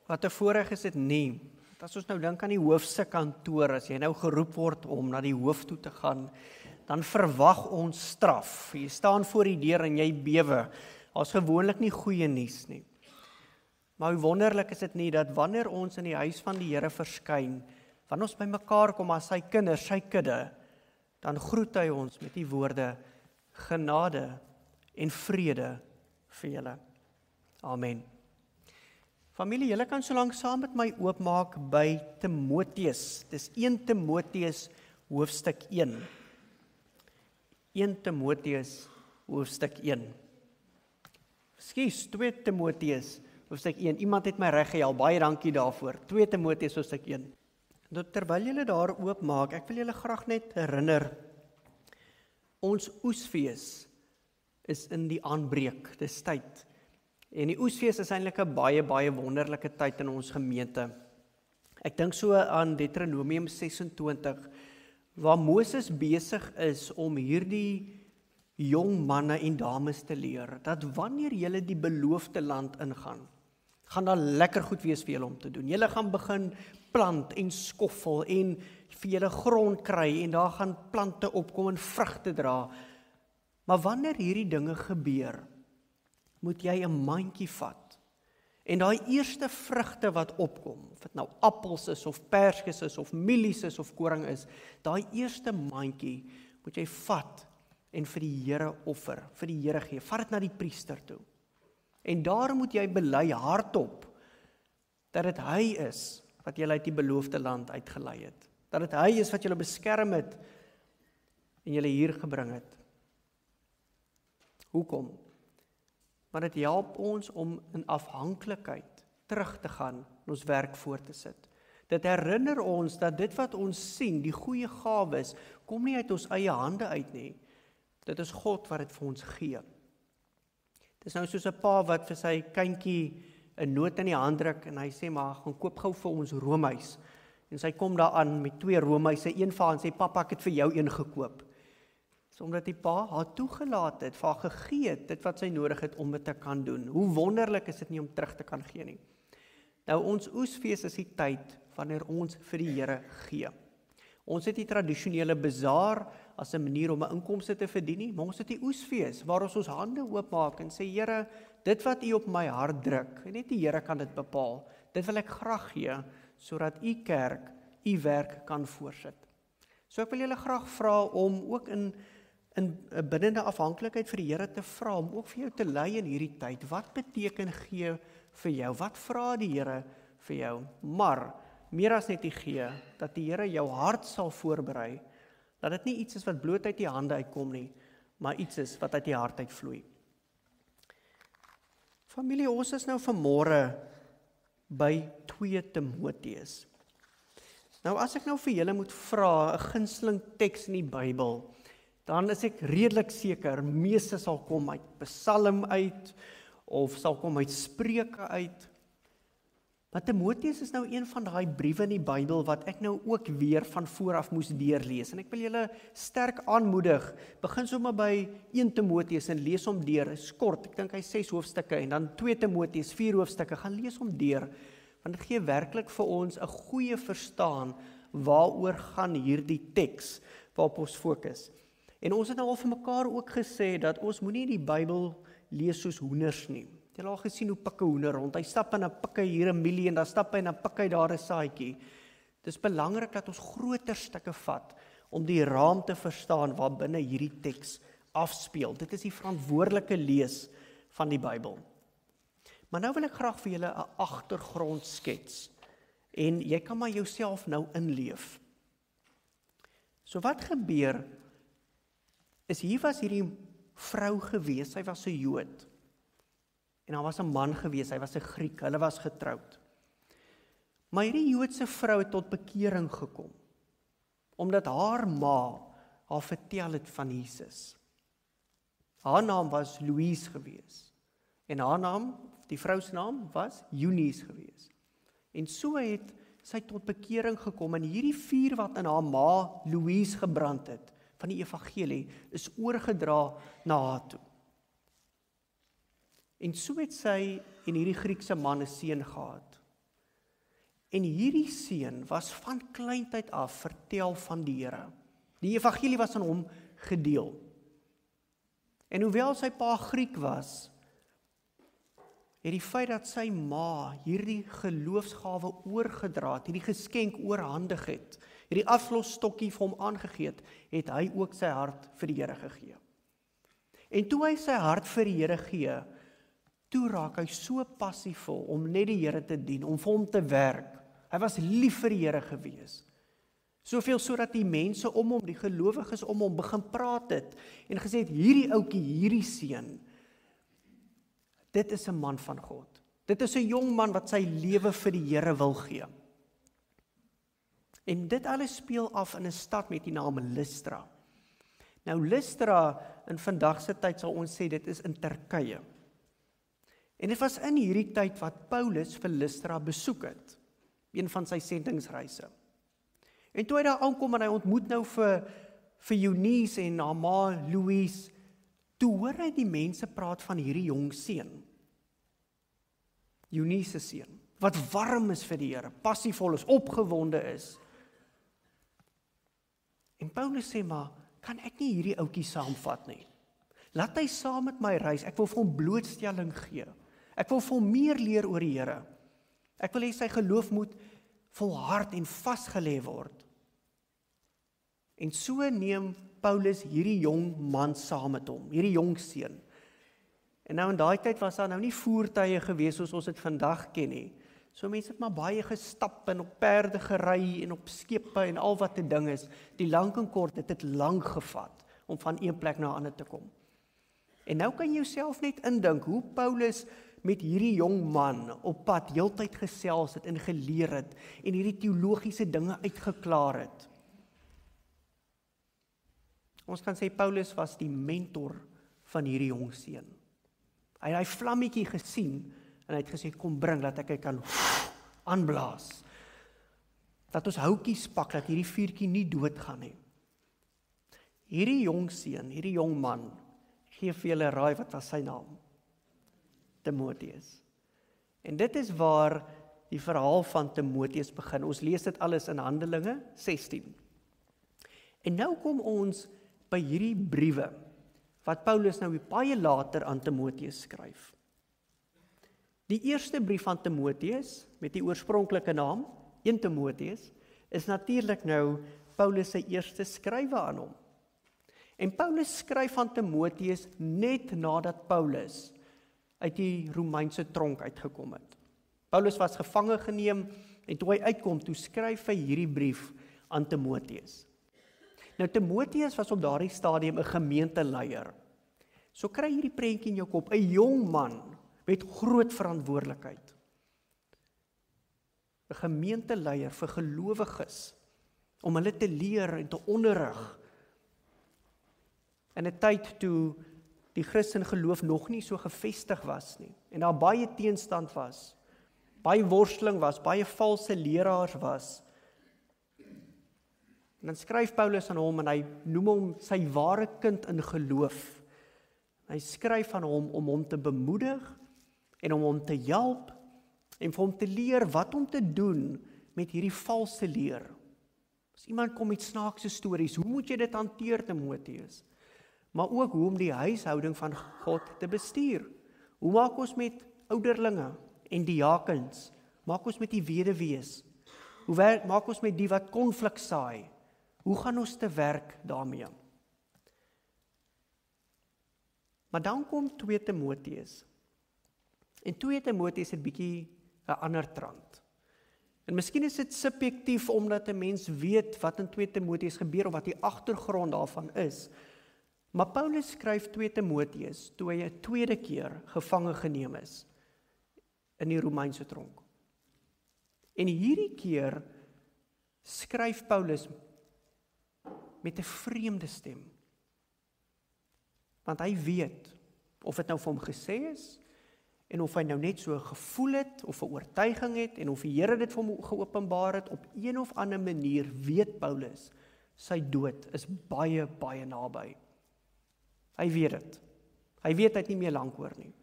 Wat 'n voorreg is dit nie. As ons nou dink aan die hoof se kantoor, as jy nou geroep word om na die hoof toe te gaan, dan verwag ons straf. Jy staan voor die deur en jy bewe. Daar's gewoonlik nie goeie nuus nie. Maar hoe wonderlik is dit nie dat wanneer ons in die huis van die Here verskyn, wanneer ons bymekaar kom as sy kinders, sy kudde, dan groet hy ons met die woorde genade en vrede vir julle. Amen. Familie, julle kan solank saam met my oopmaak by Timoteus. Dis 1 Timoteus hoofstuk 1. 1 Timoteus hoofstuk 1. Skus, 2 Timoteus hoofstuk 1. Iemand het my reg gehelp. Baie dankie daarvoor. 2 Timoteus hoofstuk 1. Terwyl julle daar oopmaak, ek wil julle graag net herinner, ons oesfees is in die aanbreek, dis tyd. En die oesfees is eintlik 'n baie wonderlike tyd in ons gemeente. Ek dink so aan Deuteronomium 26, waar Moses besig is om hierdie jong manne en dames te leer, dat wanneer julle die beloofde land ingaan, gaan daar lekker goed wees vir julle om te doen. Julle gaan begin plant en skoffel en vir julle grond kry en daar gaan plante opkom en vrugte dra. Maar wanneer hierdie dinge gebeur, moet jy 'n mandjie vat. En daai eerste vrugte wat opkom, of dit nou appels is of perskes is of mielies is of koring is, daai eerste mandjie moet jy vat en vir die Here offer, vir die Here gee. Vat dit na die priester toe. En daar moet jy bely hardop dat dit hy is wat julle uit die beloofde land uitgelei het. Dat dit hy is wat julle beskerm het en julle hier gebring het. Hoekom? Maar dit help ons om in afhanklikheid terug te gaan en ons werk voort te sit. Dit herinner ons dat dit wat ons sien, die goeie gawes, kom nie uit ons eie hande uit nie. Dit is God wat dit vir ons gee. Dit is nou soos 'n pa wat vir sy kindjie 'n noot in die hand druk en hy sê maar gaan koop gou vir ons roomys. En sy kom daaraan met 2 roomyse, een vir haar en sê pappa ek het vir jou een gekoop. Dis omdat die pa haar toegelaat het, vir haar gegee het, dit wat sy nodig het om dit te kan doen. Hoe wonderlik is dit nie om terug te kan gee nie. Nou ons oesfees is die tyd wanneer ons vir die Here gee. Ons het die tradisionele bazaar as 'n manier om 'n inkomste te verdien nie, maar ons het die oesfees waar ons hande oopmaak en sê Here, dit wat U op my hart druk, en net die Here kan dit bepaal. Dit wil ek graag gee sodat U kerk, U werk kan voortsit. So ek wil julle graag vra om ook in 'n binnende afhanklikheid vir die Here te vra om ook vir jou te lei in hierdie tyd. Wat beteken gee vir jou? Wat vra die Here vir jou? Maar meer as net die gee, dat die Here jou hart sal voorberei, dat dit nie iets is wat bloot uit die hande uitkom nie, maar iets is wat uit die hart uitvloei. Familie, ons is nou vanmôre by 2 Timoteus. Nou as ek nou vir julle moet vra 'n gunsteling teks in die Bybel, dan is ek redelik seker, meeste sal kom uit Psalm uit, of sal kom uit Spreuke uit. Maar Timoteus is nou een van daai briewe in die Bybel wat ek nou ook weer van vooraf moes deurlees. En ek wil julle sterk aanmoedig, begin sommer by 1 Timoteus en lees hom deur. Is kort, ek dink hy 6 hoofstukke en dan 2 Timoteus 4 hoofstukke, gaan lees hom deur, want dit gee werklik vir ons 'n goeie verstaan waaroor gaan hierdie teks waarop ons fokus. En ons het nou al vir mekaar ook gesê dat ons moenie die Bybel lees soos hoenders nie. Jy het al gesien hoe pikke hoender rond. Hy stap in 'n pikke hier 'n mielie en dan stap hy in 'n pikke daar 'n saadjie. Dis belangrik dat ons groter stukke vat om die raam te verstaan waar binne hierdie teks afspeel. Dit is die verantwoordelike lees van die Bybel. Maar nou wil ek graag vir julle 'n agtergrond skets. En jy kan maar jouself nou inleef. So wat gebeur is hier was hierdie vrou gewees, sy was 'n Jood. En daar was 'n man gewees, hy was 'n Griek, hulle was getroud. Maar hierdie Joodse vrou het tot bekering gekom, omdat haar ma haar vertel het van Jesus. Haar naam was Louise gewees, en haar naam, die vrou se naam, was Eunice gewees. En so het sy tot bekering gekom, en hierdie vuur wat in haar ma Louise gebrand het, van die evangelie, is oorgedra na haar toe. En so het sy en hierdie Griekse man 'n seun gehad. En hierdie seun was van kleintyd af vertel van die Here. Die evangelie was aan hom gedeel. En hoewel sy pa Griek was, het die feit dat sy ma hierdie geloofsgawe oorgedra het, hierdie geskenk oorhandig het, hierdie aflosstokkie vir hom aangegee het hy ook sy hart vir die Here gegee. En toe hy sy hart vir die Here gee, toe raak hy so passievol om net die Here te dien, om vir hom te werk. Hy was lief vir die Here gewees. Soveel sodat die mense om hom, die gelowiges om hom, begin praat het en gesê het, hierdie ouetjie, hierdie seun, dit is 'n man van God. Dit is 'n jong man wat sy lewe vir die Here wil gee. En dit alles speel af in 'n stad met die naam Lystra. Nou Lystra, in vandag se tyd sal ons sê, dit is in Turkye. En dit was in hierdie tyd wat Paulus vir Lystra besoek het, een van sy sendingsreise. En toe hy daar aankom en hy ontmoet nou vir Eunice en haar ma Louise, toe hoor hy die mense praat van hierdie jong seun, Eunice se seun, wat warm is vir die Here, passievol is, opgewonde is. En Paulus sê maar, kan ek nie hierdie ouetjie saamvat nie? Laat hy saam met my reis, ek wil vir hom blootstelling gee. Ek wil vir hom meer leer oor die Here. Ek wil hê sy geloof moet volhard en vasgelê word. En so neem Paulus hierdie jong man saam met hom, hierdie jong seun. En nou in daai tyd was daar nou nie voertuie gewees soos ons dit vandag ken nie. So mense het maar baie gestap en op perde gery en op skepe en al wat 'n ding is. Die lank en kort, dit het lank gevat om van een plek na 'n ander te kom. En nou kan jy jouself net indink hoe Paulus met hierdie jong man op pad heeltyd gesels het en geleer het en hierdie teologiese dinge uitgeklaar het. Ons kan sê Paulus was die mentor van hierdie jong seun. Hy het hy vlammetjie gesien en hy het gesê, kom bring, dat ek kan aanblaas. Dat ons houtjies pak, dat hierdie vuurtjie nie doodgaan nie. Hierdie jong seun, hierdie jong man, gee vir julle raai, wat was sy naam? Timotheus. En dit is waar die verhaal van Timotheus begin. Ons lees dit alles in Handelinge 16. En nou kom ons by hierdie briewe, wat Paulus nou baie later aan Timotheus skryf. Die eerste brief van Timotheus, met die oorspronklike naam, 1 Timotheus, is natuurlik nou Paulus sy eerste skrywe aan hom. En Paulus skryf aan Timotheus net nadat Paulus uit die Romeinse tronk uitgekom het. Paulus was gevange geneem en toe hy uitkom, toe skryf hy hierdie brief aan Timotheus. Nou Timotheus was op daardie stadium 'n gemeenteleier. So kry hierdie prentjie in jou kop, 'n jong man met groot verantwoordelikheid. 'n Gemeenteleier vir gelowiges om hulle te leer en te onderrig. In 'n tyd toe die Christen geloof nog nie so gevestig was nie en daar baie teenstand was, baie worsteling was, baie valse leraars was. En dan skryf Paulus aan hom en hy noem hom sy ware kind in geloof. Hy skryf aan hom om hom te bemoedig en om hom te help en vir hom te leer wat om te doen met hierdie valse leer. As iemand kom met snaakse stories, hoe moet jy dit hanteer, Timotheus? Maar ook hoe om die huishouding van God te bestuur. Hoe maak ons met ouderlinge en diakens? Maak ons met die weduwees? Hoe maak ons met die wat konflik saai? Hoe gaan ons te werk daarmee? Maar dan kom 2 Timotheus. En 2 Timotheus het bietjie 'n ander trant. En miskien is dit subjektief omdat 'n mens weet wat in 2 Timotheus gebeur of wat die agtergrond daarvan is. Maar Paulus skryf 2 Timotheus toe hy 'n tweede keer gevange geneem is in die Romeinse tronk. En hierdie keer skryf Paulus met 'n vreemde stem. Want hy weet of dit nou vir hom gesê is en of hy nou net so gevoel het of 'n oortuiging het en of die Here dit vir hom geopenbaar het, op een of ander manier weet Paulus sy dood is baie, baie naby. Hy weet dit. Hy weet hy het nie meer lank oor nie.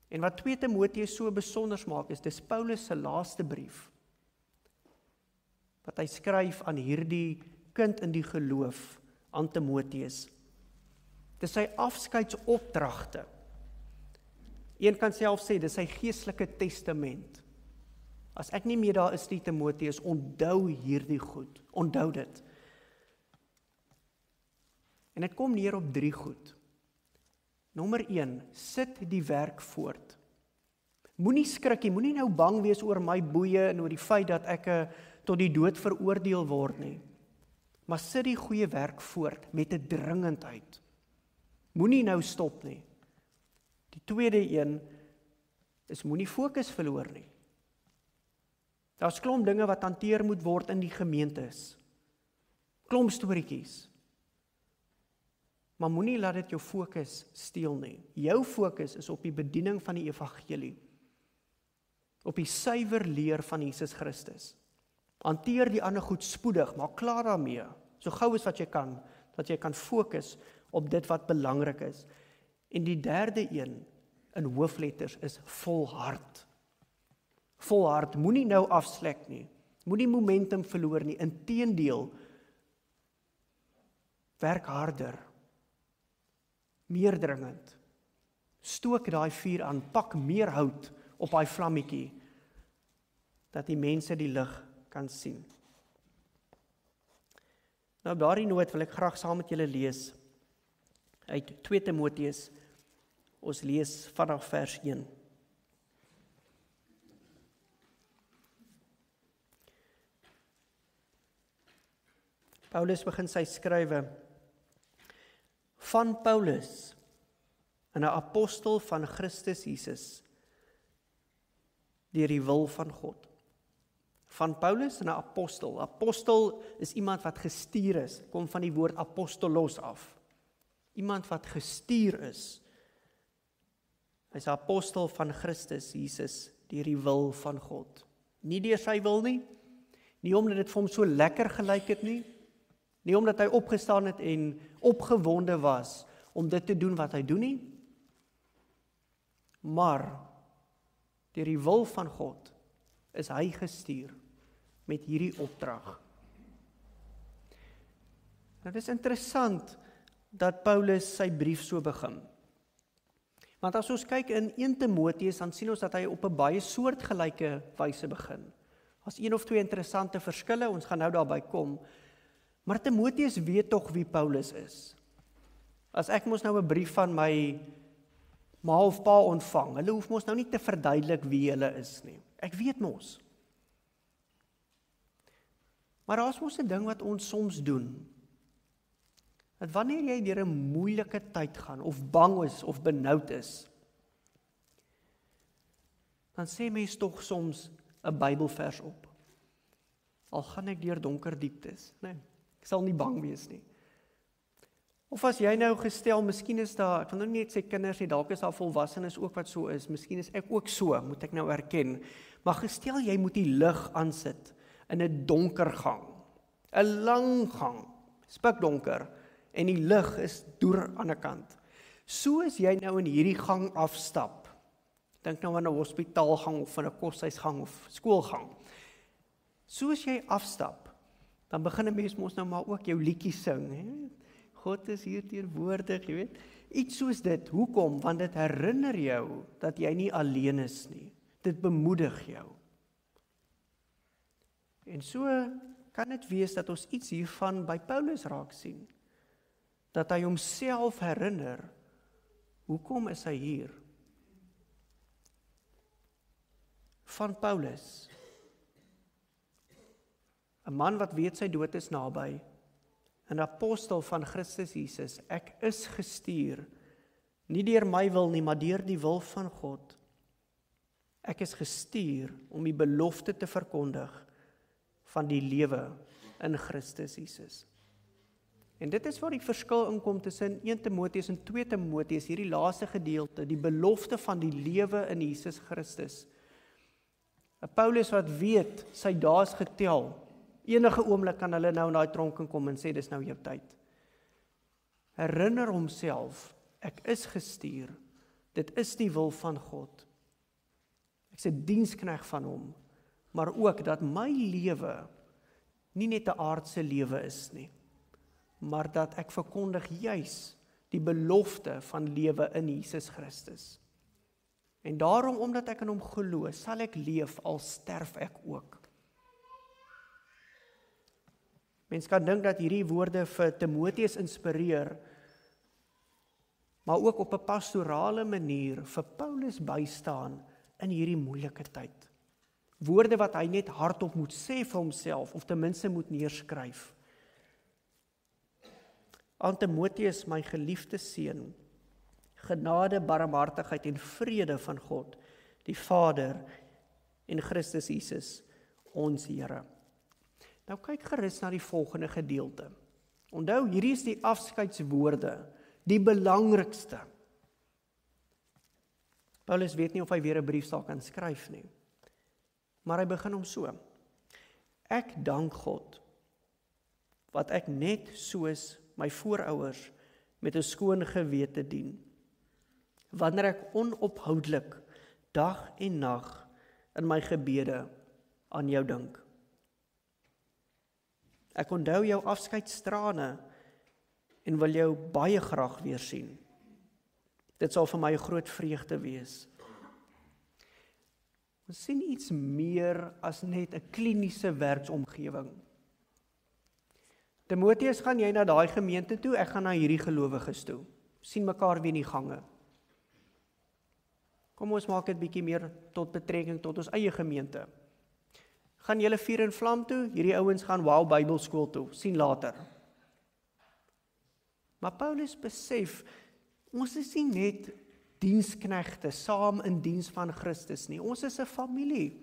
En wat 2 Timotheus so besonder maak is, dis Paulus se laaste brief wat hy skryf aan hierdie kind in die geloof, aan Timoteus. Dis sy afskeidsopdragte. Een kan self sê, dis sy geestelike testament. As ek nie meer daar is nie, Timoteus, onthou hierdie goed, onthou dit. En dit kom neer op 3 goed. Nommer 1, sit die werk voort. Moenie skrik nie, moenie nou bang wees oor my boeye en oor die feit dat ek tot die dood veroordeel word nie. Maar sit die goeie werk voort met 'n dringendheid. Moenie nou stop nie. Die tweede een is moenie fokus verloor nie. Daar's klomp dinge wat hanteer moet word in die gemeentes. Klomp storieetjies. Maar moenie laat dit jou fokus steel nie. Jou fokus is op die bediening van die evangelie. Op die suiwer leer van Jesus Christus. Hanteer die ander goed spoedig, maar klaar daarmee. So gou as wat jy kan, dat jy kan fokus op dit wat belangrik is. En die derde een, in hoofletters, is volhard. Volhard, moenie nou afslek nie. Moenie momentum verloor nie. Inteendeel, werk harder. Meer dringend. Stook daai vuur aan, pak meer hout op daai vlammetjie, dat die mense die lig kan sien. Nou op daardie noot wil ek graag saam met julle lees uit 2 Timoteus. Ons lees vanaf vers 1. Paulus begin sy skrywe: van Paulus, 'n apostel van Christus Jesus, deur die wil van God. Van Paulus, 'n apostel. Apostel is iemand wat gestuur is, kom van die woord apostolos af. Iemand wat gestuur is. Hy's 'n apostel van Christus Jesus, deur die wil van God. Nie deur sy wil nie omdat dit vir hom so lekker gelyk het nie omdat hy opgestaan het en opgewonde was om dit te doen wat hy doen nie, maar deur die wil van God is hy gestuur met hierdie opdrag. Nou, dit is interessant dat Paulus sy brief so begin. Want as ons kyk in 1 Timoteus, dan sien ons dat hy op 'n baie soortgelyke wyse begin. As 1 of 2 interessante verskille, ons gaan nou daarby kom. Maar Timoteus weet tog wie Paulus is. As ek mos nou 'n brief van my ma of pa ontvang, hulle hoef mos nou nie te verduidelik wie hulle is nie. Ek weet mos. Maar daar is mos 'n ding wat ons soms doen. Dat wanneer jy deur 'n moeilike tyd gaan, of bang is, of benoud is, dan sê mens tog soms 'n Bybelvers op. Al gaan ek deur donker dieptes, nee. Ek sal nie bang wees nie. Of as jy nou gestel, miskien is daar, ek wil nou nie net sê kinders nie, dalk is daar volwassenes ook wat so is, miskien is ek ook so, moet ek nou erken. Maar gestel jy moet die lig aansit in 'n donker gang, 'n lang gang, spikdonker, en die lig is deur aan 'n kant. So as jy nou in hierdie gang afstap, dink nou aan 'n hospitaalgang of 'n koshuisgang of skoolgang. So as jy afstap, dan begin 'n mens mos nou maar ook jou liedjie sing, hè? God is hier teenwoordig, jy weet. Iets soos dit. Hoekom? Want dit herinner jou dat jy nie alleen is nie. Dit bemoedig jou. En so kan dit wees dat ons iets hiervan by Paulus raak sien. Dat hy homself herinner, hoekom is hy hier? Van Paulus, 'n man wat weet sy dood is naby, 'n apostel van Christus Jesus, ek is gestuur, nie deur my wil nie, maar deur die wil van God. Ek is gestuur om die belofte te verkondig van die lewe in Christus Jesus. En dit is waar die verskil inkom tussen 1 Timoteus en 2 Timoteus, hierdie laaste gedeelte, die belofte van die lewe in Jesus Christus. 'n Paulus wat weet, sy dae is getel. Enige oomblik kan hulle nou in daai tronk kom en sê, dis nou jou tyd. Herinner homself, ek is gestuur, dit is die wil van God. Ek is 'n diensknegt van hom, maar ook dat my lewe nie net 'n aardse lewe is nie, maar dat ek verkondig juis die belofte van lewe in Jesus Christus. En daarom, omdat ek in hom glo, sal ek leef al sterf ek ook. Mens kan dink dat hierdie woorde vir Timoteus inspireer, maar ook op 'n pastorale manier vir Paulus bystaan in hierdie moeilike tyd. Woorde wat hy net hardop moet sê vir homself, of ten minste moet neerskryf. Aan Timoteus, my geliefde seun, genade, barmhartigheid en vrede van God, die Vader en Christus Jesus, ons Here. Nou kyk gerus na die volgende gedeelte. Onthou, hierdie is die afskeidswoorde, die belangrikste. Paulus weet nie of hy weer 'n brief sal kan skryf nie. Maar hy begin hom so. Ek dank God, wat ek net soos my voorouers met 'n skoon gewete dien, wanneer ek onophoudelik dag en nag in my gebede aan jou dink. Ek onthou jou afskeidstrane en wil jou baie graag weer sien. Dit sal vir my 'n groot vreugde wees. Ons sien iets meer as net 'n kliniese werksomgewing. Timoteus, gaan jy na daai gemeente toe, ek gaan na hierdie gelowiges toe. Sien mekaar weer in die gange. Kom ons maak dit bietjie meer tot betrekking tot ons eie gemeente. Gaan julle vuur en vlam toe, hierdie ouens gaan Wow Bybelskool toe, sien later. Maar Paulus besef, ons is nie net diensknegte saam in diens van Christus nie, ons is 'n familie.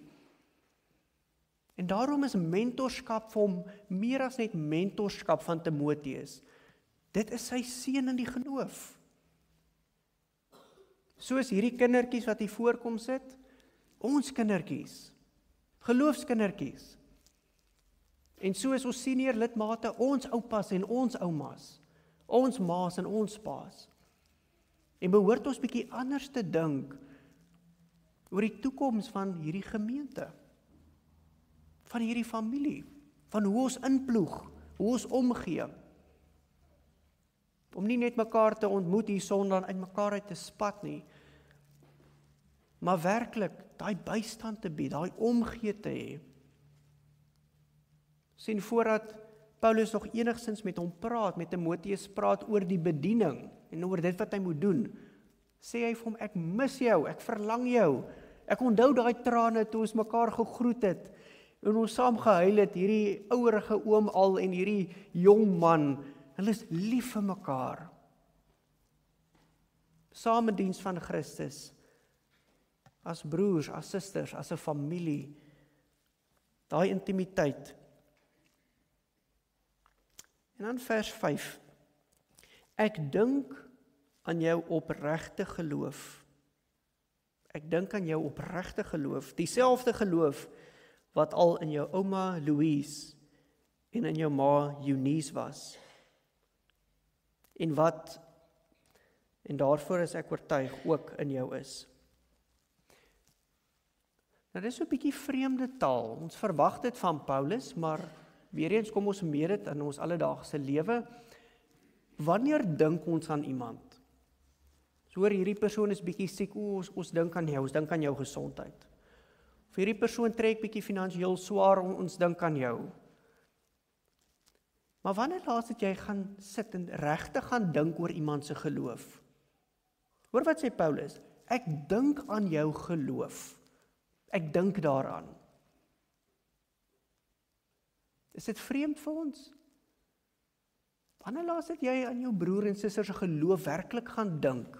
En daarom is mentorskap vir hom meer as net mentorskap van Timoteus. Dit is sy seun in die geloof. Soos hierdie kindertjies wat hier voorkom sit, ons kindertjies, geloofskindertjies. En soos ons senior lidmate, ons oupas en ons oumas, ons maas en ons paas. En behoort ons bietjie anders te dink oor die toekoms van hierdie gemeente, van hierdie familie, van hoe ons inploeg, hoe ons omgee. Om nie net mekaar te ontmoet hier Sondag uit mekaar uit te spat nie, maar werklik daai bystand te bied, daai omgee te hê. Sien, voordat Paulus nog enigstens met hom praat, met Timoteus praat oor die bediening en oor dit wat hy moet doen, sê hy vir hom, ek mis jou, ek verlang jou. Ek onthou daai trane toe ons mekaar gegroet het en ons saam gehuil het, hierdie ouerige oom al en hierdie jong man, hulle is lief vir mekaar. Saam in diens van Christus, as broers, as susters, as 'n familie, daai intimiteit. En dan vers 5. Ek dink aan jou opregte geloof. Ek dink aan jou opregte geloof, dieselfde geloof wat al in jou ouma Louise en in jou ma Eunice was. En daarvoor is ek oortuig ook in jou is. Nou dis so 'n bietjie vreemde taal. Ons verwag dit van Paulus, maar weer eens kom ons mee dit in ons alledaagse lewe. Wanneer dink ons aan iemand? So hoor, hierdie persoon is bietjie siek, ons dink aan jou, ons dink aan jou gesondheid. Of hierdie persoon trek bietjie finansiëel swaar, ons dink aan jou. Maar wanneer laas het jy gaan sit en regtig gaan dink oor iemand se geloof? Hoor wat sê Paulus? Ek dink aan jou geloof. Ek dink daaraan. Is dit vreemd vir ons? Wanneer laas het jy aan jou broer en suster se geloof werklik gaan dink?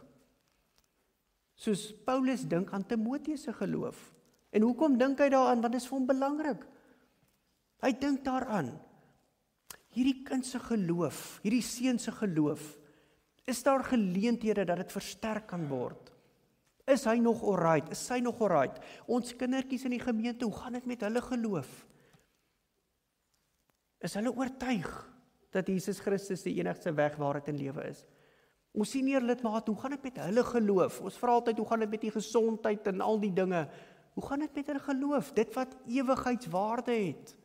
Soos Paulus dink aan Timoteus se geloof. En hoekom dink hy daaraan? Want dit is vir hom belangrik. Hy dink daaraan. Hierdie kind se geloof, hierdie seun se geloof, is daar geleenthede dat dit versterk kan word? Is hy nog alright? Is sy nog alright? Ons kindertjies in die gemeente, hoe gaan dit met hulle geloof? Is hulle oortuig dat Jesus Christus die enigste weg, waarheid en lewe is? Ons senior lidmate, hoe gaan dit met hulle geloof? Ons vra altyd, hoe gaan dit met die gesondheid en al die dinge? Hoe gaan dit met hulle geloof? Dit wat ewigheidswaarde het.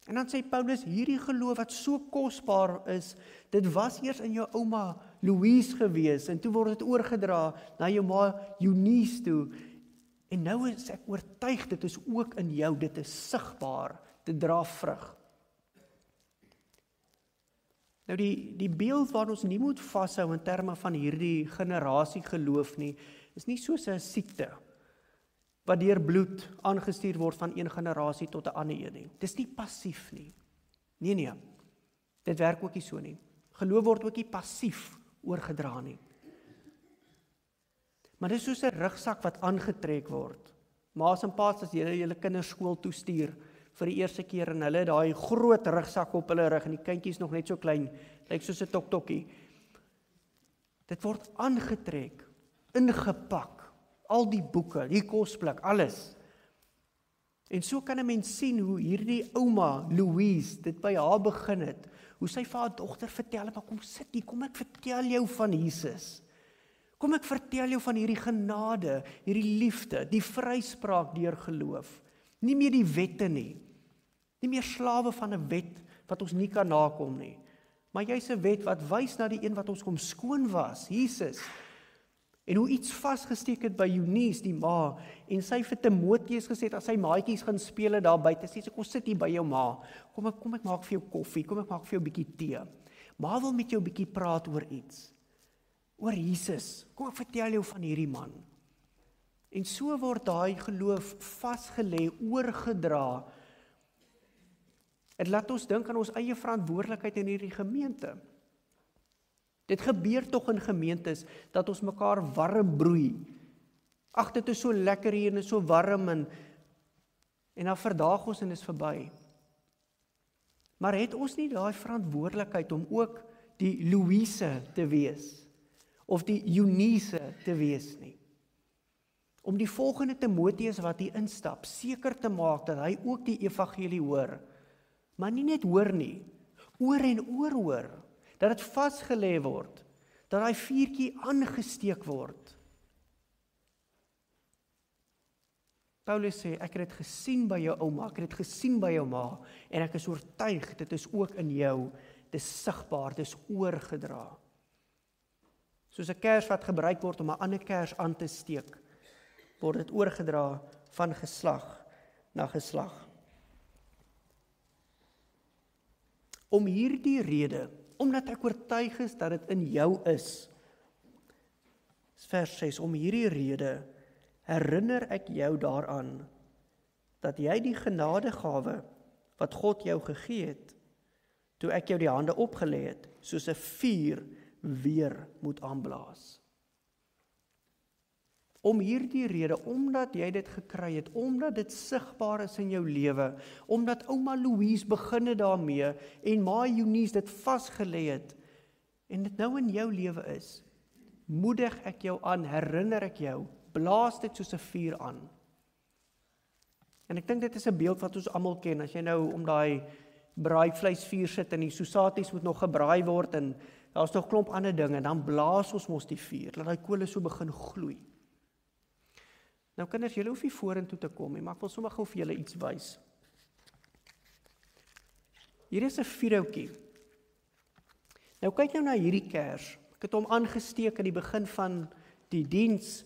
En dan sê Paulus, hierdie geloof wat so kosbaar is, dit was eers in jou ouma Louise gewees, en toe word dit oorgedra na jou ma Eunice toe, en nou is ek oortuig, dit is ook in jou, dit is sigbaar, dit dra vrug. Nou die beeld waar ons nie moet vashou in terme van hierdie generasie geloof nie, is nie soos 'n siekte, wat deur bloed aangestuur word van een generasie tot 'n ander een nie. Dis nie passief nie. Nee, dit werk ook nie so nie. Geloof word ook nie passief oorgedra nie. Maar dis soos 'n rugsak wat aangetrek word. Ma's en pa's as jy julle kinders skool toe stuur vir die eerste keer en hulle daai groot rugsak op hulle rug en die kindjies nog net so klein, lyk soos 'n tok-tokkie. Dit word aangetrek, ingepak, al die boeke, die kosblik, alles. En so kan 'n mens sien hoe hierdie ouma Louise dit by haar begin het, hoe sy vir haar dogter vertel, maar kom sit hier, kom ek vertel jou van Jesus. Kom ek vertel jou van hierdie genade, hierdie liefde, die vryspraak deur geloof. Nie meer die wette nie. Nie meer slawe van 'n wet wat ons nie kan nakom nie. Maar jy's 'n wet wat wys na die een wat ons kom skoon was, Jesus. En hoe iets vasgesteek het by Eunice, die ma, en sy vir Timoteus gesê het, as sy maatjies gaan speel daar buite, sê sy, kom sit hier by jou ma, kom ek maak vir jou koffie, kom ek maak vir jou 'n bietjie tee. Ma wil met jou 'n bietjie praat oor iets. Oor Jesus, kom ek vertel jou van hierdie man. En so word daai geloof vasgelê, oorgedra. Dit laat ons dink aan ons eie verantwoordelikheid in hierdie gemeente. Dit gebeur tog in gemeentes, dat ons mekaar warm broei. Ag, dit is so lekker hier en is so warm, en dan verdaag ons en is verby. Maar het ons nie daai verantwoordelikheid om ook die Louise te wees, of die Eunice te wees nie? Om die volgende Timoteus wat hier instap, seker te maak dat hy ook die evangelie hoor. Maar nie net hoor nie, oor en oor hoor, dat dit vasgelê word, dat daai vuurtjie aangesteek word. Paulus sê, ek het dit gesien by jou ouma, ek het dit gesien by jou ma, en ek is oortuig, dit is ook in jou, dit is sigbaar, dit is oorgedra. Soos 'n kers wat gebruik word om 'n ander kers aan te steek, word dit oorgedra van geslag na geslag. Om hierdie rede, omdat ek oortuig is dat dit in jou is, vers 6, om hierdie rede herinner ek jou daaraan, dat jy die genadegawe wat God jou gegee het, toe ek jou die hande opgelê het, soos 'n vuur weer moet aanblaas. Om hierdie rede, omdat jy dit gekry het, omdat dit sigbaar is in jou lewe, omdat ouma Louise begin het daarmee, en ma Eunice dit vasgelê het, en dit nou in jou lewe is, moedig ek jou aan, herinner ek jou, blaas dit soos 'n vuur aan. En ek dink dit is 'n beeld wat ons almal ken, as jy nou om daai braaivleisvuur sit, en die sosaties moet nog gebraai word, en daar's nog klomp ander dinge, dan blaas ons mos die vuur, laat daai kole so begin gloei. Nou kinders, julle hoef nie vorentoe te kom nie, maar ek wil sommer gou vir julle iets wys. Hier is 'n vuurhoutjie. Nou kyk nou na hierdie kers. Ek het hom aangesteek aan die begin van die diens,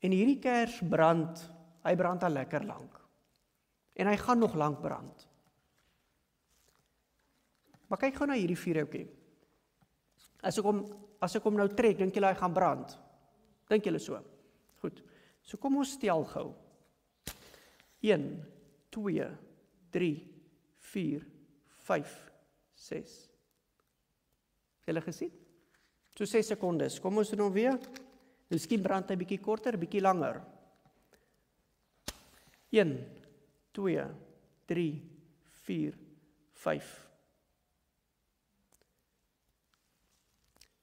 en hierdie kers brand, hy brand al lekker lank. En hy gaan nog lank brand. Maar kyk gou na hierdie vuurhoutjie. As ek hom nou trek, dink julle hy gaan brand? Dink julle so? Goed. So kom ons tel gou. 1, 2, 3, 4, 5, 6. Julle gesien? So 6 sekondes. Kom ons doen hom weer. Miskien brand hy bietjie korter, bietjie langer. 1, 2, 3, 4, 5.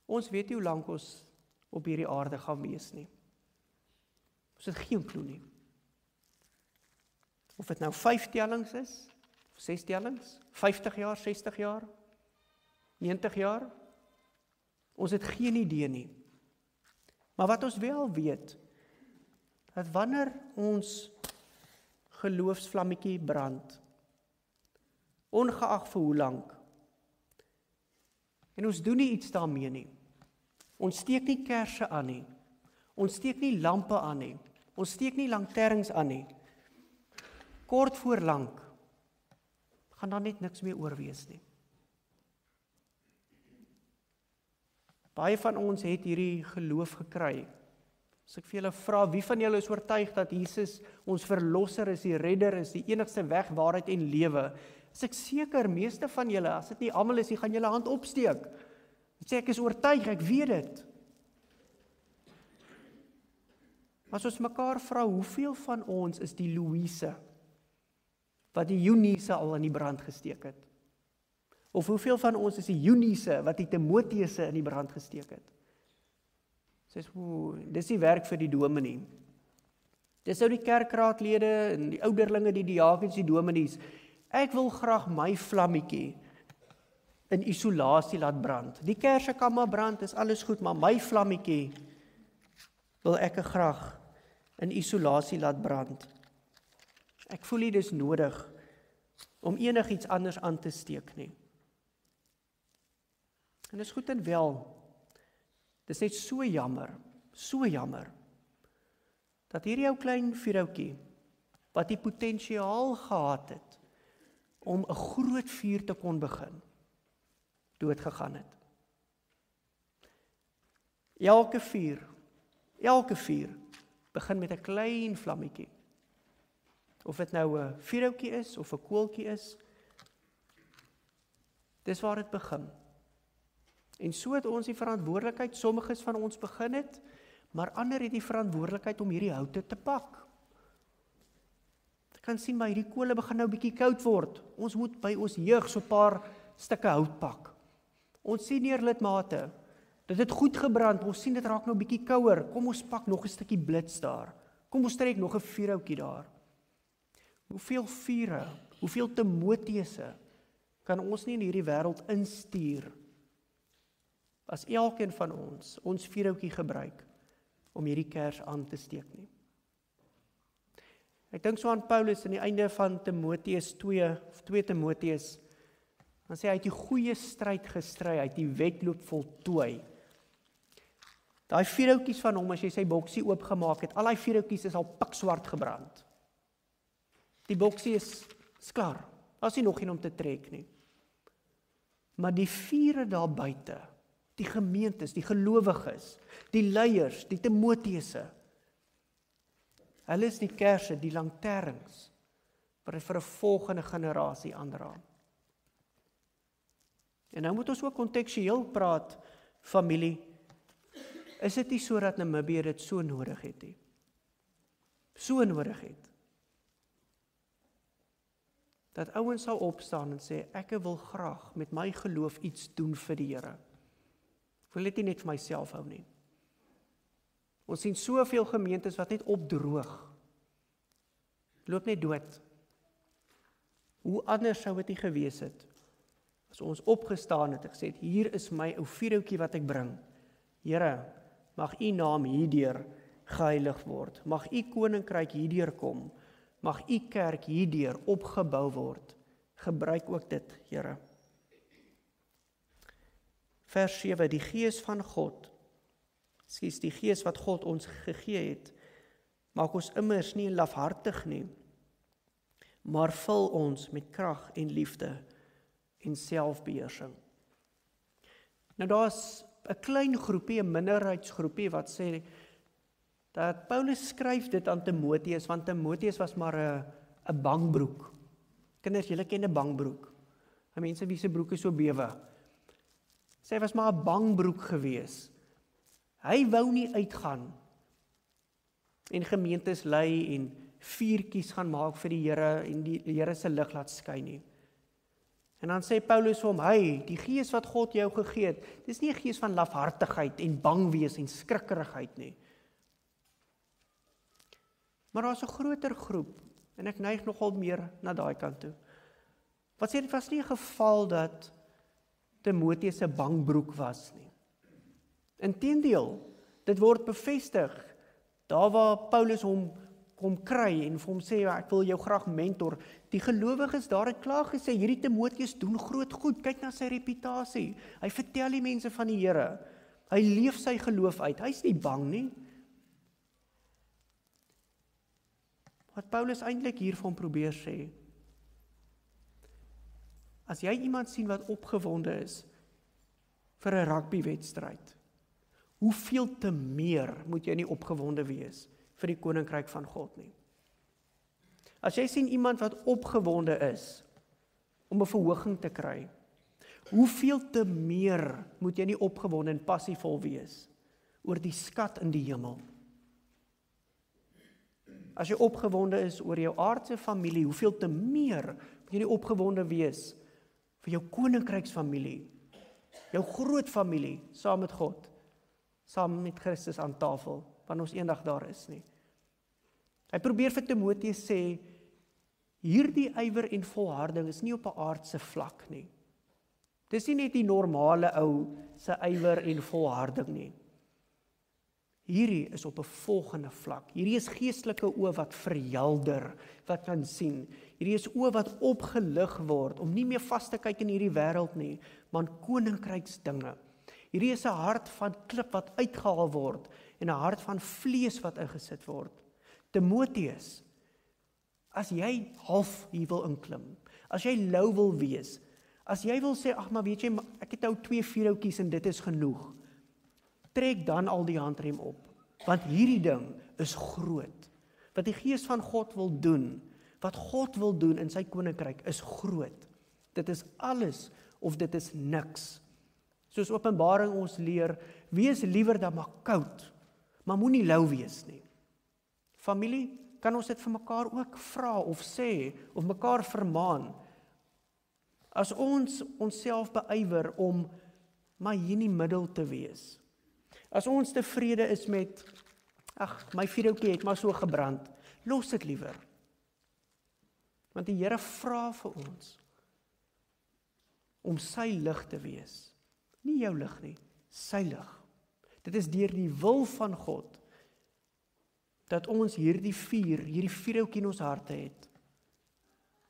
Ons weet nie hoe lank ons op hierdie aarde gaan wees nie. Ons het geen klou nie. Of dit nou 5 tellings is, of 6 tellings, 50 jaar, 60 jaar, 90 jaar, ons het geen idee nie. Maar wat ons wel weet, dat wanneer ons geloofsvlammetjie brand, ongeag vir hoe lank. En ons doen nie iets daarmee nie. Ons steek nie kersse aan nie. Ons steek nie lampe aan nie. Ons steek nie lanterns aan nie. Kort voor lank gaan daar net niks meer oor wees nie. Baie van ons het hierdie geloof gekry. As ek vir julle vra, wie van julle is oortuig dat Jesus ons verlosser is, die redder is, die enigste weg, waarheid en lewe? Is ek seker, meeste van julle, as dit nie almal is, gaan julle hand opsteek. Sê ek is oortuig, ek weet dit. As ons mekaar vra, hoeveel van ons is die Louise, wat die Eunice al in die brand gesteek het? Of hoeveel van ons is die Eunice, wat die Timoteuse in die brand gesteek het? Sê, dis nie werk vir die dominee. Dis nou die kerkraadlede, en die ouderlinge, die diakens, die dominees. Ek wil graag my vlammetjie in isolasie laat brand. Die kerse kan maar brand, is alles goed, maar my vlammetjie wil ek graag in isolasie laat brand. Ek voel nie dis nodig om enigiets anders aan te steek nie. En dis goed en wel. Dis net so jammer, dat hierdie ou klein vierhoutjie, wat die potensiaal gehad het, om 'n groot vuur te kon begin, doodgegaan het. Elke vuur, begin met 'n klein vlammetjie. Of dit nou 'n vuurhoutjie is, of 'n koeltjie is, dis waar dit begin. En so het ons die verantwoordelikheid, sommiges van ons begin het, maar ander het die verantwoordelikheid om hierdie houte te pak. Ek kan sien, maar hierdie kole begin nou bietjie koud word. Ons moet by ons jeug so 'n paar stukke hout pak. Ons senior lidmate, dit het goed gebrand, ons sien dit raak nou bietjie kouer. Kom ons pak nog 'n stukkie blits daar. Kom ons trek nog 'n vuurhoutjie daar. Hoeveel vure, hoeveel Timoteuse kan ons nie in hierdie wêreld instuur, as elkeen van ons vuurhoutjie gebruik, om hierdie kers aan te steek nie. Ek dink so aan Paulus aan die einde van Timoteus 2 Timoteus, dan sê hy het die goeie stryd gestry, hy het die wedloop voltooi. Daai vuurhoutjies van hom, as jy sy boksie oopgemaak het, al daai vuurhoutjies is al pikswart gebrand. Die boksie is klaar, daar is nie nog een om te trek nie. Maar die vure daar buite, die gemeentes, die gelowiges, die leiers, die Timoteuse, hulle is die kerse, die lanterns, wat vir 'n volgende generasie aandra. En nou moet ons ook kontekstueel praat, familie. Is dit nie so dat Namibië dit so nodig het nie? So nodig het. Dat ouens sal opstaan en sê, ek wil graag met my geloof iets doen vir die Here. Ek wil dit nie net vir myself hou nie. Ons sien soveel gemeentes wat net opdroog. Loop net dood. Hoe anders sou dit nie gewees het, as ons opgestaan het en gesê het, hier is my ou vuurhoutjie wat ek bring. Here, mag u naam hierdeur geheilig word. Mag u koninkryk hierdeur kom. Mag u kerk hierdeur opgebou word. Gebruik ook dit, Here. Vers 7, die Gees van God, die Gees wat God ons gegee het, maak ons immers nie lafhartig nie, maar vul ons met krag en liefde en selfbeheersing. Nou daar's 'n klein groepie, 'n minderheidsgroepie wat sê dat Paulus skryf dit aan Timoteus, want Timoteus was maar 'n bangbroek. Kinders, julle ken 'n bangbroek. Mense wie se broeke so bewe. Sy was maar 'n bangbroek gewees. Hy wou nie uitgaan en gemeentes lei en vuurtjies gaan maak vir die Here en die Here se lig laat skyn nie. En dan sê Paulus vir hom, die Gees wat God jou gegee het, dis nie 'n gees van lafhartigheid en bang wees en skrikkerigheid nie. Maar daar's 'n groter groep, en ek neig nogal meer na daai kant toe. Wat sê dit was nie 'n geval dat Timoteus 'n bangbroek was nie. Inteendeel, dit word bevestig, daar waar Paulus hom vir hom kry en vir hom sê, ek wil jou graag mentor. Die gelowiges daar het klaar gesê, hierdie Timoteus doen groot goed, kyk na sy reputasie. Hy vertel die mense van die Here. Hy leef sy geloof uit, hy is nie bang nie. Wat Paulus eintlik hier van probeer sê, as jy iemand sien wat opgewonde is vir 'n rugbywedstryd, hoeveel te meer moet jy nie opgewonde wees vir die koninkryk van God nie. As jy sien iemand wat opgewonde is om 'n verhoging te kry, hoeveel te meer moet jy nie opgewonde en passievol wees oor die skat in die hemel. As jy opgewonde is oor jou aardse familie, hoeveel te meer moet jy nie opgewonde wees vir jou koninkryksfamilie, jou groot familie, saam met God, saam met Christus aan tafel, wanneer ons eendag daar is nie. Hy probeer vir Timoteus sê, hierdie ywer en volharding is nie op 'n aardse vlak nie. Dis nie net die normale ou se ywer en volharding nie. Hierdie is op 'n volgende vlak. Hierdie is geestelike oë wat verhelder, wat kan sien. Hierdie is oë wat opgelig word, om nie meer vas te kyk in hierdie wêreld nie, maar in koninkryksdinge. Hierdie is 'n hart van klip wat uitgehaal word, en 'n hart van vlees wat ingesit word. Timoteus, as jy half hier wil inklim, as jy lou wil wees, as jy wil sê, ag maar weet jy, ek het nou 2 vierhoutjies en dit is genoeg, trek dan al die handrem op, want hierdie ding is groot. Wat die Gees van God wil doen, wat God wil doen in sy koninkryk is groot. Dit is alles of dit is niks. Soos Openbaring ons leer, wees liewer dan maar koud, maar moenie lou wees nie. Familie, kan ons dit vir mekaar ook vra of sê, of mekaar vermaan. As ons onsself beywer om maar hier in die middel te wees. As ons tevrede is met, ag, my vuurhoutjie het maar so gebrand, los dit liewer. Want die Here vra vir ons om sy lig te wees. Nie jou lig nie, sy lig. Dit is deur die wil van God dat ons hierdie vuurhoutjie in ons harte het.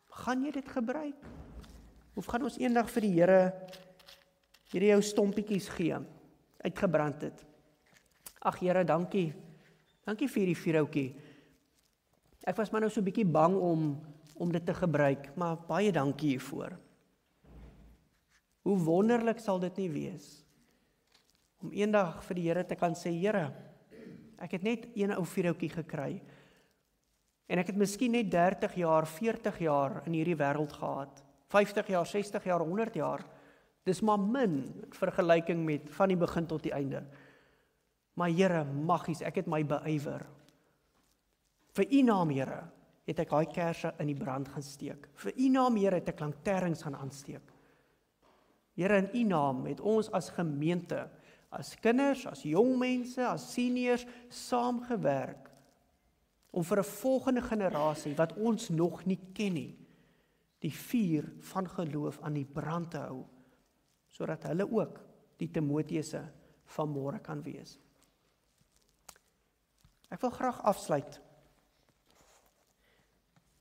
Gaan jy dit gebruik? Of gaan ons eendag vir die Here hierdie jou stompietjies gee, uitgebrand het? Ag Here, dankie. Dankie vir hierdie vuurhoutjie. Ek was maar nou so 'n bietjie bang om dit te gebruik, maar baie dankie hiervoor. Hoe wonderlik sal dit nie wees om eendag vir die Here te kan sê, Here, ek het net een ou vuurhoutjie gekry en ek het miskien net 30 jaar, 40 jaar in hierdie wêreld gehad. 50 jaar, 60 jaar, 100 jaar. Dis maar min in vergelyking met van die begin tot die einde. Maar Here, maggies, ek het my beywer. Vir U naam, Here, het ek daai kersse in die brand gaan steek. Vir U naam, Here, het ek lanterns gaan aansteek. Here, in U naam het ons as gemeente, as kinders, as jong mense, as seniors, saamgewerk om vir 'n volgende generasie wat ons nog nie ken nie, die vuur van geloof aan die brand te hou, sodat hulle ook die Timoteüse van môre kan wees. Ek wil graag afsluit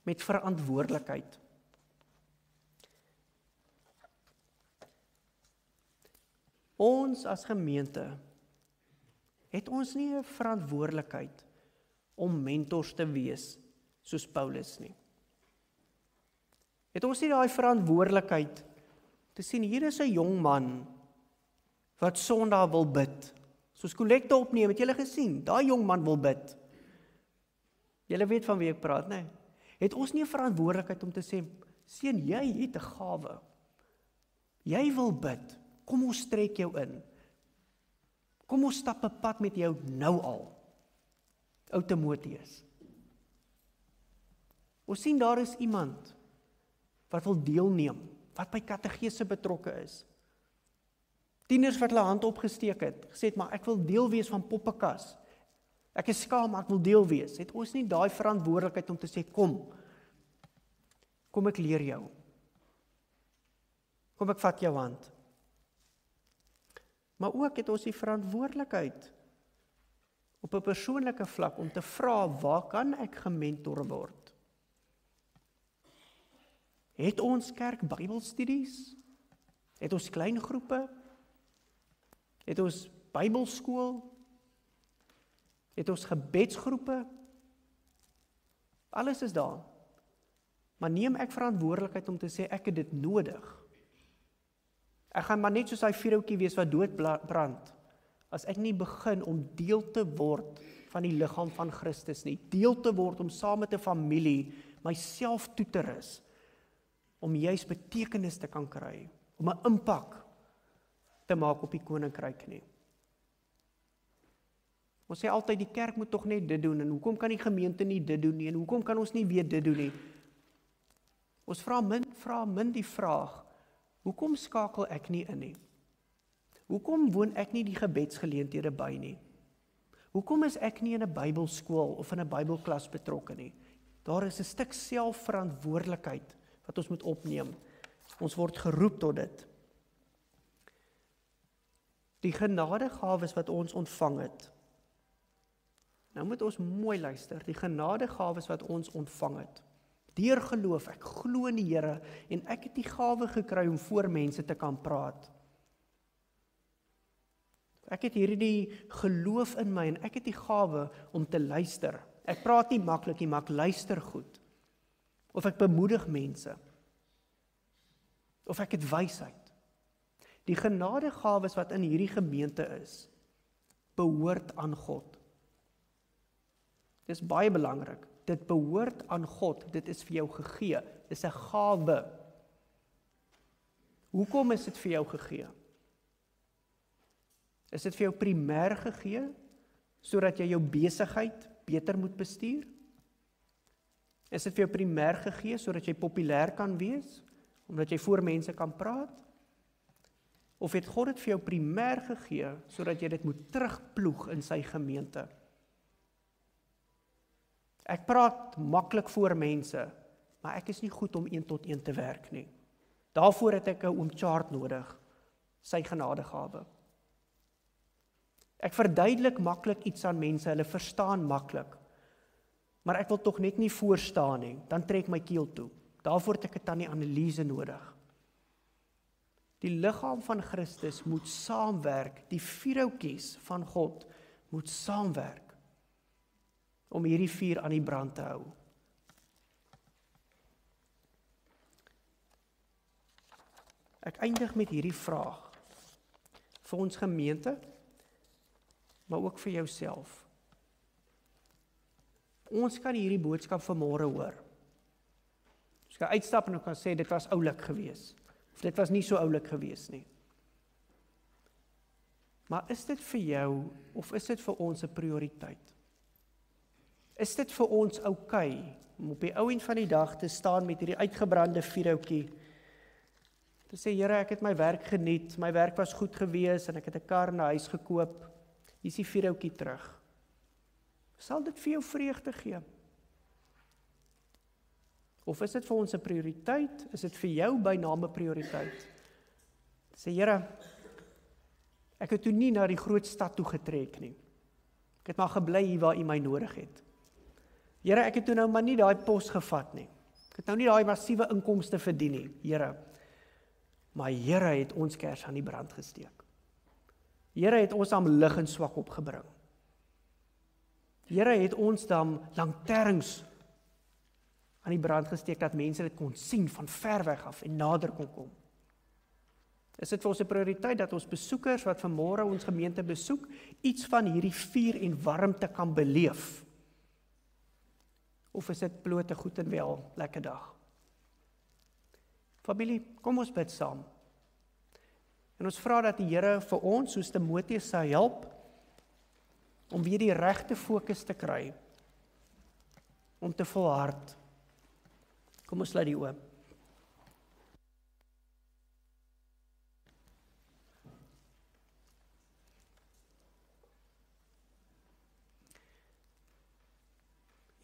met verantwoordelikheid. Ons as gemeente, het ons nie 'n verantwoordelikheid om mentors te wees, soos Paulus nie. Het ons nie daai verantwoordelikheid te sien, hier is 'n jong man wat Sondag wil bid, soos kollekte opneem, het julle gesien, daai jong man wil bid. Julle weet van wie ek praat, nee? Het ons nie 'n verantwoordelikheid om te sê, seun, jy het 'n gawe, jy wil bid, kom ons trek jou in, kom ons stap 'n pad met jou nou al, ou Timoteus. Ons sien daar is iemand wat wil deelneem, wat by kategese betrokke is. Tieners wat hulle hand opgesteek het, gesê het, maar ek wil deel wees van Poppekas. Ek is skaam, maar ek wil deel wees. Het ons nie daai verantwoordelikheid om te sê, kom ek leer jou. Kom ek vat jou hand. Maar ook het ons die verantwoordelikheid op 'n persoonlike vlak om te vra, waar kan ek gementor word? Het ons kerk Bybelstudies? Het ons kleingroepe? Het ons Bybelskool? Het ons gebedsgroepe? Alles is daar. Maar neem ek verantwoordelikheid om te sê, ek het dit nodig. Ek gaan maar net soos hy vuurhoutjie wees wat doodbrand, as ek nie begin om deel te word van die liggaam van Christus nie, deel te word om saam met 'n familie myself toe te rus, om juis betekenis te kan kry, om 'n impak te maak op die koninkryk nie. Ons sê altyd, die kerk moet tog net dit doen, en hoekom kan die gemeente nie dit doen nie, en hoekom kan ons nie weer dit doen nie? Ons vra min die vraag, hoekom skakel ek nie in nie? Hoekom woon ek nie die gebedsgeleenthede by nie? Hoekom is ek nie in 'n Bybelskool of in 'n Bybelklas betrokke nie? Daar is 'n stuk selfverantwoordelikheid wat ons moet opneem. Ons word geroep tot dit. Die genadegawes wat ons ontvang het. Nou moet ons mooi luister, die genadegawes wat ons ontvang het. Deur geloof, ek glo in die Here en ek het die gawe gekry om voor mense te kan praat. Ek het hierdie geloof in my en ek het die gawe om te luister. Ek praat nie maklik nie, maar ek luister goed. Of ek bemoedig mense. Of ek het wysheid. Die genadegawes wat in hierdie gemeente is, behoort aan God. Dis baie belangrik. Dit behoort aan God, dit is vir jou gegee, dit is 'n gawe. Hoekom is dit vir jou gegee? Is dit vir jou primêr gegee, sodat jy jou besigheid beter moet bestuur? Is dit vir jou primêr gegee, sodat jy populêr kan wees, omdat jy voor mense kan praat? Of het God dit vir jou primêr gegee, sodat jy dit moet terugploeg in sy gemeente? Ek praat maklik voor mense, maar ek is nie goed om 1-tot-1 te werk nie. Daarvoor het ek 'n oom Chart nodig, sy genadegawe. Ek verduidelik maklik iets aan mense, hulle verstaan maklik, maar ek wil tog net nie voorstaan nie, dan trek my keel toe. Daarvoor het ek 'n tannie analise nodig. Die liggaam van Christus moet saamwerk, die vuurhoutjies van God moet saamwerk, om hierdie vuur aan die brand te hou. Ek eindig met hierdie vraag, vir ons gemeente, maar ook vir jouself. Ons kan hierdie boodskap vanmôre hoor. Ons kan uitstap en ons kan sê, dit was oulik gewees, of dit was nie so oulik gewees nie. Maar is dit vir jou, of is dit vir ons 'n prioriteit? Is dit vir ons oukei, om op die ou end van die dag te staan met hierdie uitgebrande vuurhoutjie, te sê, Here, ek het my werk geniet, my werk was goed gewees, en ek het 'n kar en 'n huis gekoop, hier is die vuurhoutjie terug. Sal dit vir jou vreugde gee? Of is dit vir ons 'n prioriteit? Is dit vir jou by name prioriteit? Sê, Here, ek het toe nie na die groot stad toe getrek nie. Ek het maar gebly hier waar U my nodig het. Here, ek het toe nou maar nie daai pos gevat nie. Ek het nou nie daai massiewe inkomste verdien nie, Here. Maar Here het ons kers aan die brand gesteek. Here het ons aan lig en swak opgebring. Here het ons dan lanterns aan die brand gesteek, dat mense dit kon sien van ver weg af en nader kon kom. Is dit vir ons 'n prioriteit dat ons besoekers wat vanmôre ons gemeente besoek, iets van hierdie vuur en warmte kan beleef? Of is dit bloot 'n goed en wel lekker dag? Familie, kom ons bid saam. En ons vra dat die Here vir ons, soos Timoteus sal help, om weer die regte fokus te kry, om te volhard. Kom ons sluit die oë.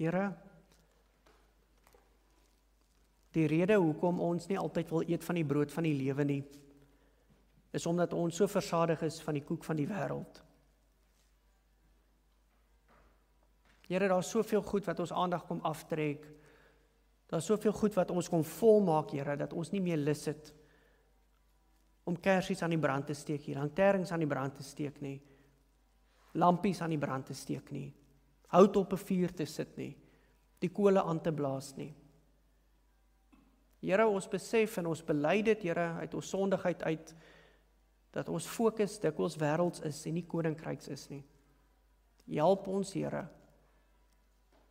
Here, die rede hoekom ons nie altyd wil eet van die brood van die lewe nie, is omdat ons so versadig is van die koek van die wêreld. Here, daar is soveel goed wat ons aandag kom aftrek. Daar is soveel goed wat ons kom volmaak, Here, dat ons nie meer lus het om kersies aan die brand te steek hier, lanterns aan die brand te steek nie, lampies aan die brand te steek nie, hout op 'n vuur te sit nie, die kole aan te blaas nie. Here, ons besef en ons bely dit, Here, uit ons sondigheid uit, dat ons fokus dikwels wêrelds is en nie koninkryks is nie. Help ons, Here.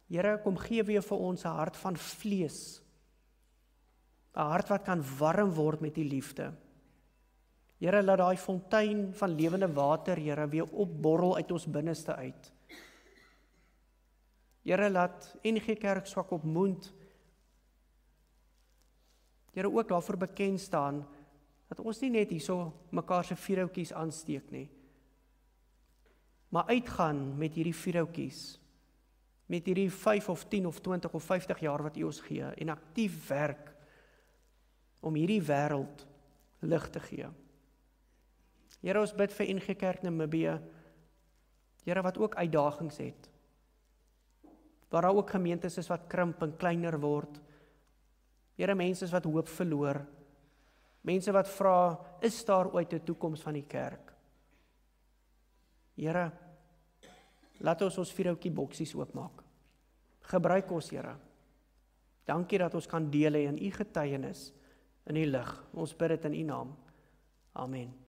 Here, kom gee weer vir ons 'n hart van vlees, 'n hart wat kan warm word met die liefde. Here, laat daai fontein van lewende water, Here, weer opborrel uit ons binneste uit. Here, laat NG Kerk Swakopmund, Here, ook daarvoor bekend staan, dat ons nie net hierso mekaar se vuurhoutjies aansteek nie, maar uitgaan met hierdie vuurhoutjies, met hierdie 5 of 10 of 20 of 50 jaar wat U ons gee, en aktief werk om hierdie wêreld lig te gee. Here, ons bid vir NG Kerk Namibië, Here, wat ook uitdagings het, waar daar ook gemeentes is wat krimp en kleiner word. Here, mense wat hoop verloor, mense wat vra, is daar ooit 'n toekoms van die kerk? Here, laat ons vuurhoutjie boksies oopmaak. Gebruik ons, Here. Dankie dat ons kan deel hê in U getuienis, in U lig. Ons bid dit in U naam. Amen.